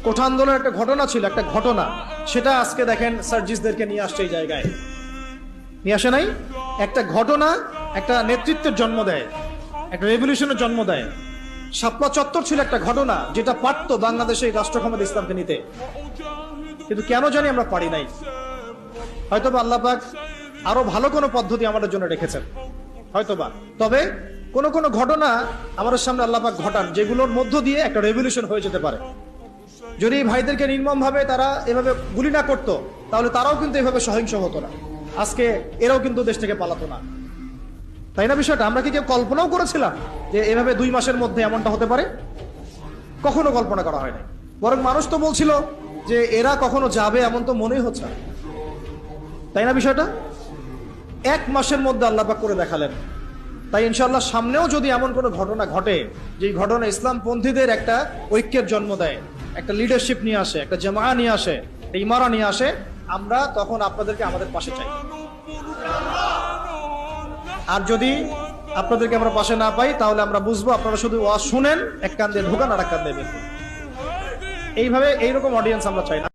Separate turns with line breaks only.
কোঠা আন্দোলনের একটা ঘটনা ছিল, একটা ঘটনা, সেটা আজকে দেখেন সার্জিসদেরকে নিয়ে আসছে এই জায়গায়, নিয়ে আসে নাই? একটা ঘটনা একটা নেতৃত্বের জন্ম দেয়, একটা রেভলিউশনের জন্ম দেয়। শাপলা চত্বর ছিল একটা ঘটনা যেটা পারতো বাংলাদেশে রাষ্ট্র ক্ষমতা ইসলামকে নিতে, কিন্তু কেন জানি আমরা পারি নাই। হয়তোবা আল্লাহ পাক আরো ভালো কোনো পদ্ধতি আমাদের জন্য রেখেছেন হয়তোবা। তবে কোন কোন ঘটনা আমাদের সামনে আল্লাহ পাক ঘটান যেগুলোর মধ্য দিয়ে একটা রেভলিউশন হয়ে যেতে পারে। যদি এই ভাইদেরকে নির্মম ভাবে তারা এভাবে গুলি না করতো, তাহলে তারাও কিন্তু এভাবে সহিংস হতো না, আজকে এরাও কিন্তু দেশ থেকে পালাতো না। তাই না বিষয়টা? আমরা কি কেউ কল্পনাও করেছিলাম যে এভাবে 2 মাসের মধ্যে এমনটা হতে পারে? কখনো কল্পনা করা হয় নাই। বরং মানুষ তো বলছিল যে এরা কখনো যাবে, এমন তো মনেই হচ্ছে না। তাই না বিষয়টা? 1 মাসের মধ্যে আল্লাহ পাক করে দেখালেন। তাই ইনশাআল্লাহ সামনেও যদি এমন কোনো ঘটনা ঘটে, যে ঘটনা ইসলামপন্থীদের একটা ঐক্যের জন্ম দেয়, একটা লিডারশিপ নিয়ে আসে, একটা জামাআ নিয়ে আসে, একটা ইমারা নিয়ে আসে, আমরা তখন আপনাদেরকে আমাদের পাশে চাই। আর যদি আপনাদেরকে আমরা পাশে না পাই, তাহলে আমরা বুঝবো আপনারা শুধু ওয়াজ শুনেন, এক কান দিয়ে ঢোকান আর এক কান দিয়ে বের করেন। এইভাবে এইরকম অডিয়েন্স আমরা চাই না।